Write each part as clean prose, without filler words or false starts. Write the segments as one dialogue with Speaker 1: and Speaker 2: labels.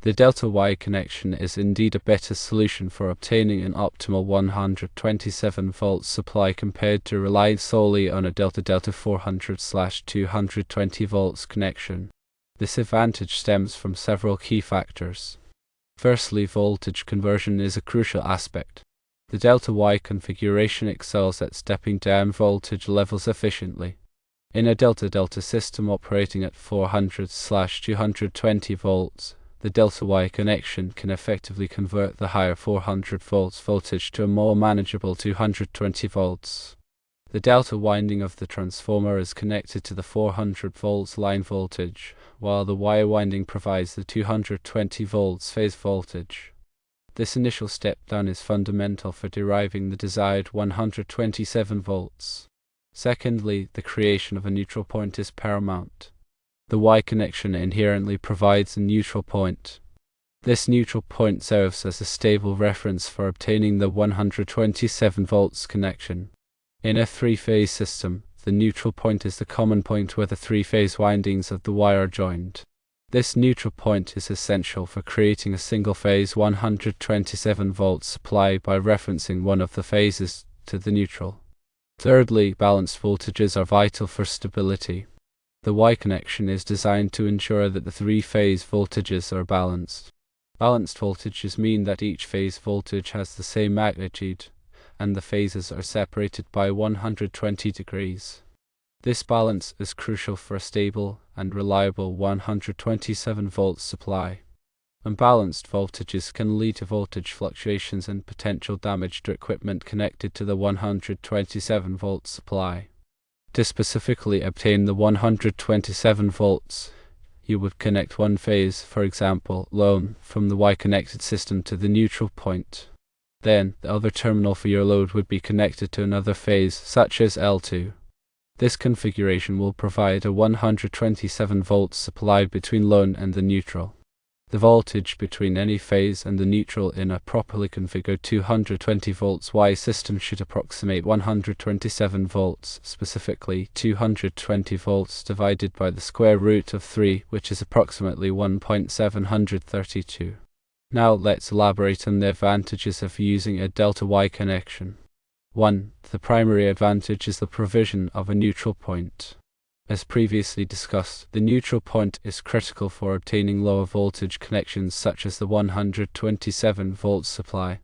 Speaker 1: The Delta-Wye connection is indeed a better solution for obtaining an optimal 127V supply compared to relying solely on a Delta-Delta 400/220V connection. This advantage stems from several key factors. Firstly, voltage conversion is a crucial aspect. The Delta-Wye configuration excels at stepping down voltage levels efficiently. In a Delta-Delta system operating at 400/220V, the Delta-Wye connection can effectively convert the higher 400V voltage to a more manageable 220V. The delta winding of the transformer is connected to the 400V line voltage, while the Y winding provides the 220V phase voltage. This initial step down is fundamental for deriving the desired 127V. Secondly, the creation of a neutral point is paramount. The Y connection inherently provides a neutral point. This neutral point serves as a stable reference for obtaining the 127V connection. In a three-phase system, the neutral point is the common point where the three-phase windings of the Y are joined. This neutral point is essential for creating a single-phase 127V supply by referencing one of the phases to the neutral. Thirdly, balanced voltages are vital for stability. The Y connection is designed to ensure that the three-phase voltages are balanced. Balanced voltages mean that each phase voltage has the same magnitude, and the phases are separated by 120 degrees. This balance is crucial for a stable and reliable 127V supply. Unbalanced voltages can lead to voltage fluctuations and potential damage to equipment connected to the 127V supply. To specifically obtain the 127V, you would connect one phase, for example, alone, from the Y-connected system to the neutral point. Then, the other terminal for your load would be connected to another phase, such as L2. This configuration will provide a 127V supply between load and the neutral. The voltage between any phase and the neutral in a properly configured 220V Y system should approximate 127V, specifically 220V divided by the square root of 3, which is approximately 1.732. Now let's elaborate on the advantages of using a Delta-Wye connection. 1. The primary advantage is the provision of a neutral point. As previously discussed, the neutral point is critical for obtaining lower voltage connections such as the 127V supply.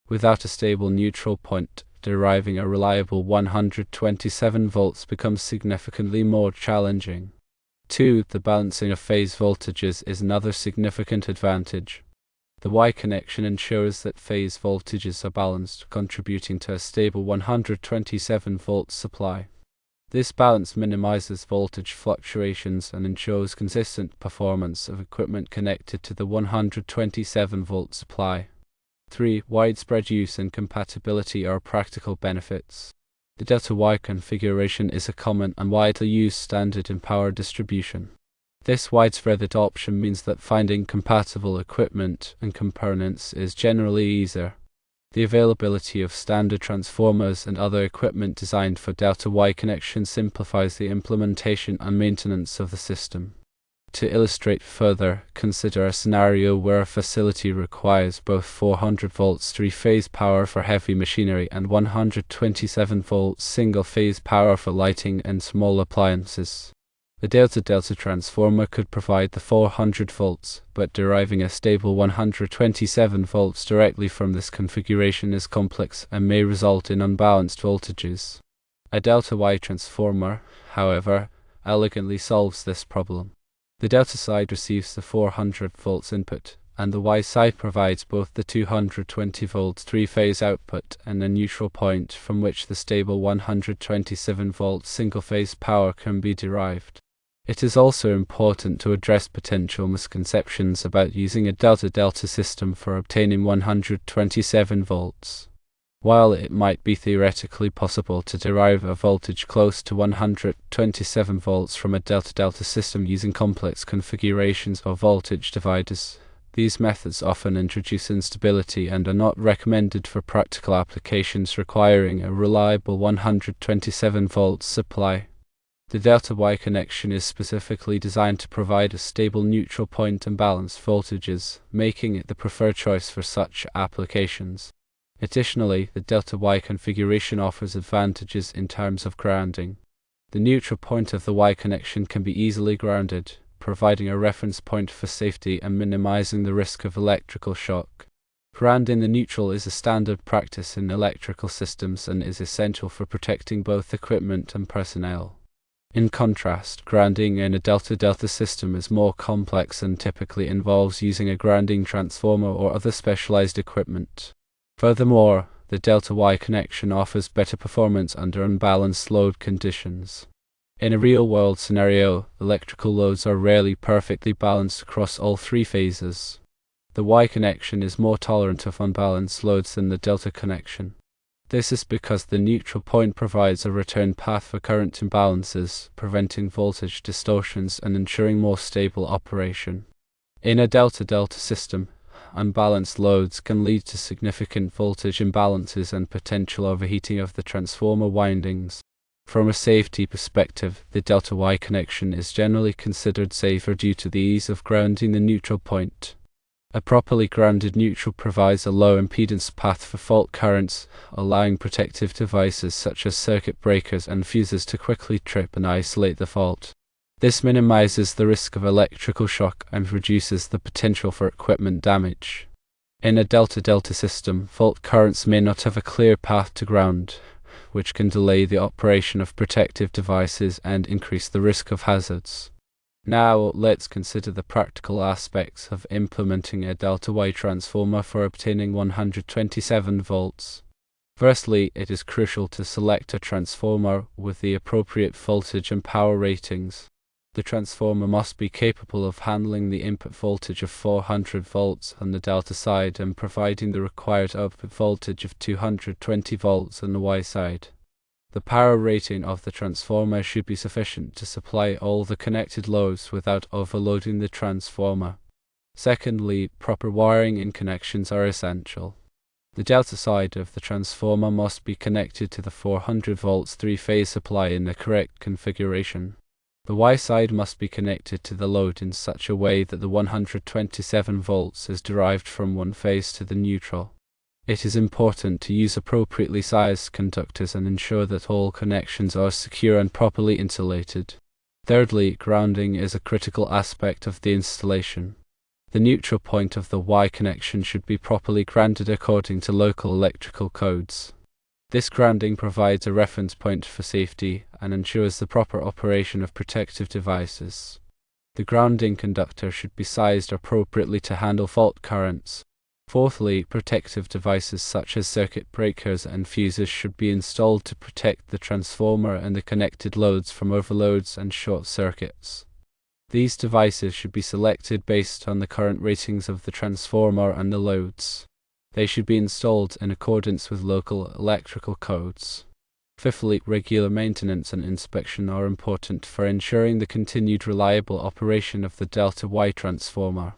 Speaker 1: Without a stable neutral point, deriving a reliable 127V becomes significantly more challenging. 2. The balancing of phase voltages is another significant advantage. The Y connection ensures that phase voltages are balanced, contributing to a stable 127V supply. This balance minimizes voltage fluctuations and ensures consistent performance of equipment connected to the 127V supply. 3. Widespread use and compatibility are practical benefits. The Delta-Wye configuration is a common and widely used standard in power distribution. This widespread adoption means that finding compatible equipment and components is generally easier. The availability of standard transformers and other equipment designed for Delta-Wye connection simplifies the implementation and maintenance of the system. To illustrate further, consider a scenario where a facility requires both 400V three-phase power for heavy machinery and 127V single-phase power for lighting and small appliances. The Delta-Delta transformer could provide the 400V, but deriving a stable 127V directly from this configuration is complex and may result in unbalanced voltages. A Delta-Wye transformer, however, elegantly solves this problem. The Delta side receives the 400V input, and the Y side provides both the 220V three-phase output and a neutral point from which the stable 127V single-phase power can be derived. It is also important to address potential misconceptions about using a Delta-Delta system for obtaining 127V. While it might be theoretically possible to derive a voltage close to 127V from a Delta-Delta system using complex configurations of voltage dividers, these methods often introduce instability and are not recommended for practical applications requiring a reliable 127V supply. The Delta-Wye connection is specifically designed to provide a stable neutral point and balanced voltages, making it the preferred choice for such applications. Additionally, the Delta-Wye configuration offers advantages in terms of grounding. The neutral point of the Y connection can be easily grounded, providing a reference point for safety and minimizing the risk of electrical shock. Grounding the neutral is a standard practice in electrical systems and is essential for protecting both equipment and personnel. In contrast, grounding in a delta-delta system is more complex and typically involves using a grounding transformer or other specialized equipment. Furthermore, the Delta-Wye connection offers better performance under unbalanced load conditions. In a real-world scenario, electrical loads are rarely perfectly balanced across all three phases. The Y connection is more tolerant of unbalanced loads than the Delta connection. This is because the neutral point provides a return path for current imbalances, preventing voltage distortions and ensuring more stable operation. In a delta-delta system, unbalanced loads can lead to significant voltage imbalances and potential overheating of the transformer windings. From a safety perspective, the Delta-Wye connection is generally considered safer due to the ease of grounding the neutral point. A properly grounded neutral provides a low impedance path for fault currents, allowing protective devices such as circuit breakers and fuses to quickly trip and isolate the fault. This minimizes the risk of electrical shock and reduces the potential for equipment damage. In a delta-delta system, fault currents may not have a clear path to ground, which can delay the operation of protective devices and increase the risk of hazards. Now, let's consider the practical aspects of implementing a Delta-Wye transformer for obtaining 127 volts. Firstly, it is crucial to select a transformer with the appropriate voltage and power ratings. The transformer must be capable of handling the input voltage of 400 volts on the Delta side and providing the required output voltage of 220 volts on the Y side. The power rating of the transformer should be sufficient to supply all the connected loads without overloading the transformer. Secondly, proper wiring and connections are essential. The Delta side of the transformer must be connected to the 400 volts three-phase supply in the correct configuration. The Y side must be connected to the load in such a way that the 127 volts is derived from one phase to the neutral. It is important to use appropriately sized conductors and ensure that all connections are secure and properly insulated. Thirdly, grounding is a critical aspect of the installation. The neutral point of the Y connection should be properly grounded according to local electrical codes. This grounding provides a reference point for safety and ensures the proper operation of protective devices. The grounding conductor should be sized appropriately to handle fault currents. Fourthly, protective devices such as circuit breakers and fuses should be installed to protect the transformer and the connected loads from overloads and short circuits. These devices should be selected based on the current ratings of the transformer and the loads. They should be installed in accordance with local electrical codes. Fifthly, regular maintenance and inspection are important for ensuring the continued reliable operation of the Delta-Wye transformer.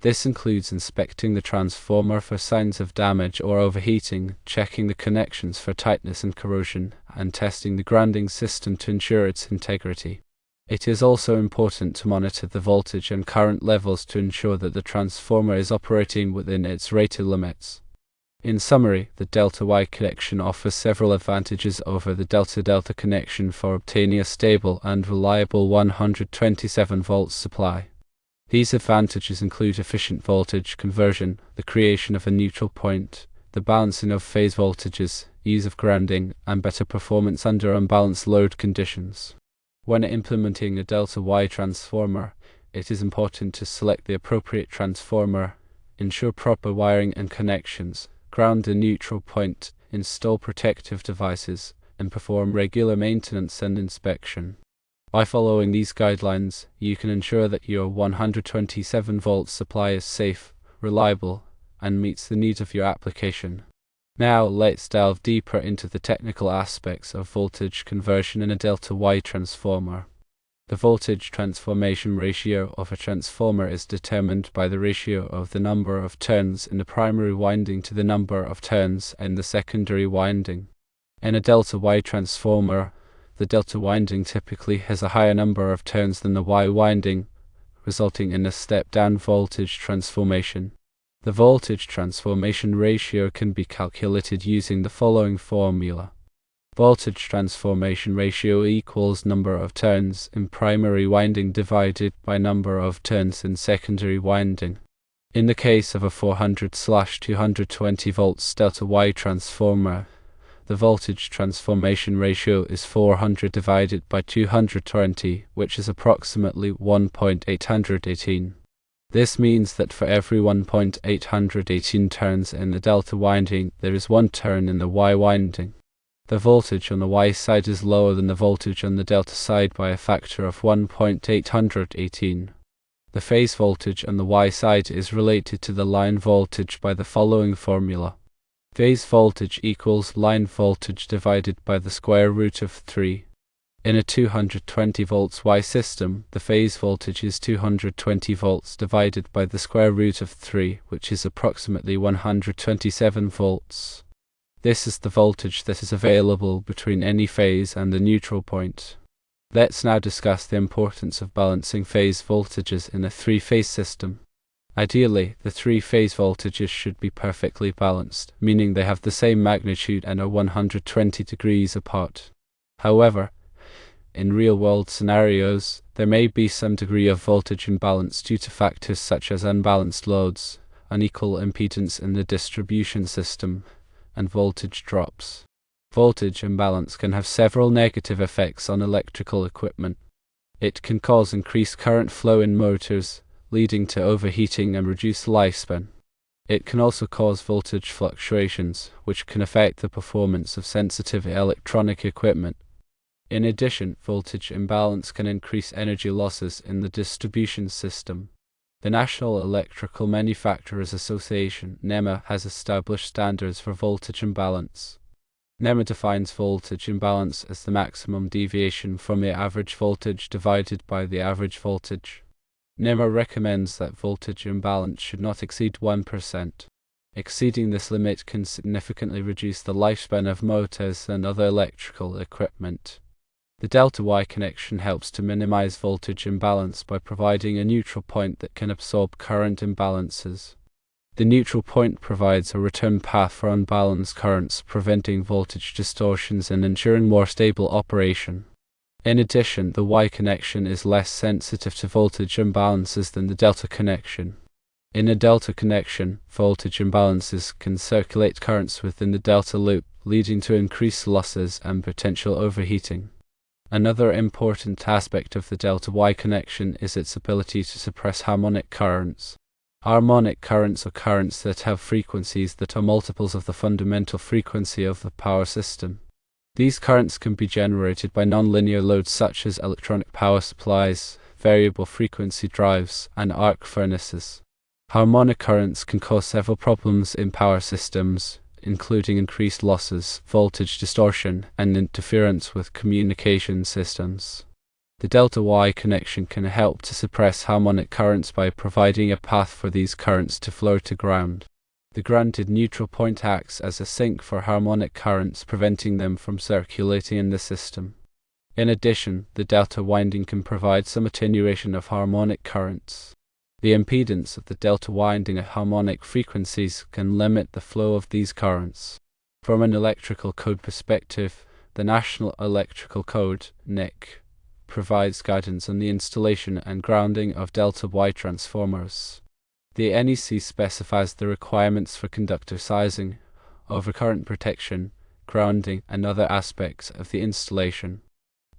Speaker 1: This includes inspecting the transformer for signs of damage or overheating, checking the connections for tightness and corrosion, and testing the grounding system to ensure its integrity. It is also important to monitor the voltage and current levels to ensure that the transformer is operating within its rated limits. In summary, the Delta-Wye connection offers several advantages over the Delta-Delta connection for obtaining a stable and reliable 127 volts supply. These advantages include efficient voltage conversion, the creation of a neutral point, the balancing of phase voltages, ease of grounding, and better performance under unbalanced load conditions. When implementing a Delta-Wye transformer, it is important to select the appropriate transformer, ensure proper wiring and connections, ground a neutral point, install protective devices, and perform regular maintenance and inspection. By following these guidelines, you can ensure that your 127 volts supply is safe, reliable, and meets the needs of your application. Now let's delve deeper into the technical aspects of voltage conversion in a Delta-Wye transformer. The voltage transformation ratio of a transformer is determined by the ratio of the number of turns in the primary winding to the number of turns in the secondary winding. In a Delta-Wye transformer, the delta winding typically has a higher number of turns than the Y winding, resulting in a step-down voltage transformation. The voltage transformation ratio can be calculated using the following formula. Voltage transformation ratio equals number of turns in primary winding divided by number of turns in secondary winding. In the case of a 400/220 volts Delta-Wye transformer, the voltage transformation ratio is 400 divided by 220, which is approximately 1.818. This means that for every 1.818 turns in the delta winding, there is one turn in the Y winding. The voltage on the Y side is lower than the voltage on the delta side by a factor of 1.818. The phase voltage on the Y side is related to the line voltage by the following formula. Phase voltage equals line voltage divided by the square root of 3. In a 220 volts Y system, the phase voltage is 220 volts divided by the square root of 3, which is approximately 127 volts. This is the voltage that is available between any phase and the neutral point. Let's now discuss the importance of balancing phase voltages in a three-phase system. Ideally, the three-phase voltages should be perfectly balanced, meaning they have the same magnitude and are 120 degrees apart. However, in real-world scenarios, there may be some degree of voltage imbalance due to factors such as unbalanced loads, unequal impedance in the distribution system, and voltage drops. Voltage imbalance can have several negative effects on electrical equipment. It can cause increased current flow in motors, leading to overheating and reduced lifespan. It can also cause voltage fluctuations, which can affect the performance of sensitive electronic equipment. In addition, voltage imbalance can increase energy losses in the distribution system. The National Electrical Manufacturers Association (NEMA) has established standards for voltage imbalance. NEMA defines voltage imbalance as the maximum deviation from the average voltage divided by the average voltage. NEMA recommends that voltage imbalance should not exceed 1%. Exceeding this limit can significantly reduce the lifespan of motors and other electrical equipment. The Delta-Wye connection helps to minimize voltage imbalance by providing a neutral point that can absorb current imbalances. The neutral point provides a return path for unbalanced currents, preventing voltage distortions and ensuring more stable operation. In addition, the Y connection is less sensitive to voltage imbalances than the Delta connection. In a Delta connection, voltage imbalances can circulate currents within the Delta loop, leading to increased losses and potential overheating. Another important aspect of the Delta-Wye connection is its ability to suppress harmonic currents. Harmonic currents are currents that have frequencies that are multiples of the fundamental frequency of the power system. These currents can be generated by nonlinear loads such as electronic power supplies, variable frequency drives, and arc furnaces. Harmonic currents can cause several problems in power systems, including increased losses, voltage distortion, and interference with communication systems. The Delta-Wye connection can help to suppress harmonic currents by providing a path for these currents to flow to ground. The grounded neutral point acts as a sink for harmonic currents, preventing them from circulating in the system. In addition, the delta winding can provide some attenuation of harmonic currents. The impedance of the delta winding at harmonic frequencies can limit the flow of these currents. From an electrical code perspective, the National Electrical Code (NEC) provides guidance on the installation and grounding of Delta-Wye transformers. The NEC specifies the requirements for conductor sizing, overcurrent protection, grounding, and other aspects of the installation.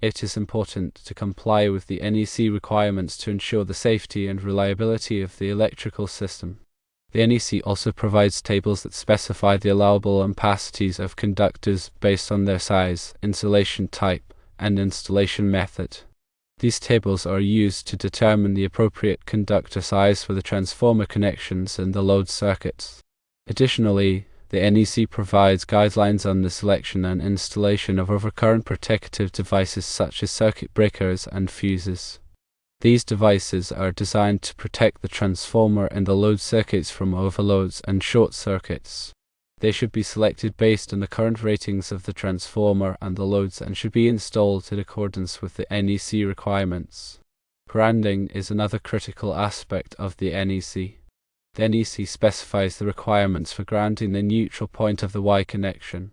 Speaker 1: It is important to comply with the NEC requirements to ensure the safety and reliability of the electrical system. The NEC also provides tables that specify the allowable ampacities of conductors based on their size, insulation type, and installation method. These tables are used to determine the appropriate conductor size for the transformer connections and the load circuits. Additionally, the NEC provides guidelines on the selection and installation of overcurrent protective devices such as circuit breakers and fuses. These devices are designed to protect the transformer and the load circuits from overloads and short circuits. They should be selected based on the current ratings of the transformer and the loads and should be installed in accordance with the NEC requirements. Grounding is another critical aspect of the NEC. The NEC specifies the requirements for grounding the neutral point of the Y connection.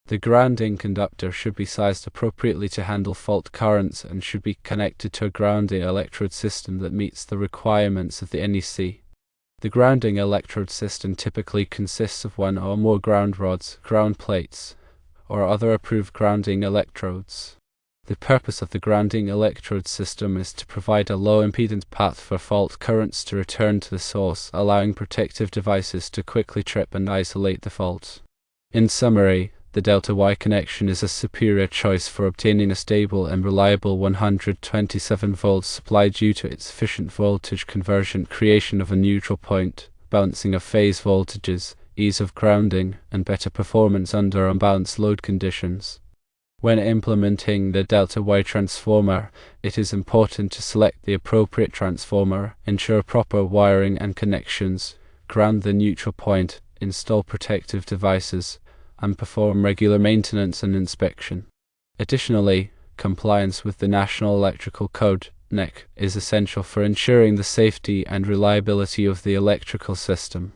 Speaker 1: The grounding conductor should be sized appropriately to handle fault currents and should be connected to a grounding electrode system that meets the requirements of the NEC. The grounding electrode system typically consists of one or more ground rods, ground plates, or other approved grounding electrodes. The purpose of the grounding electrode system is to provide a low impedance path for fault currents to return to the source, allowing protective devices to quickly trip and isolate the fault. In summary, the Delta-Wye connection is a superior choice for obtaining a stable and reliable 127 volts supply due to its efficient voltage conversion, creation of a neutral point, balancing of phase voltages, ease of grounding, and better performance under unbalanced load conditions. When implementing the Delta-Wye transformer, it is important to select the appropriate transformer, ensure proper wiring and connections, ground the neutral point, install protective devices, and perform regular maintenance and inspection. Additionally, compliance with the National Electrical Code (NEC) is essential for ensuring the safety and reliability of the electrical system.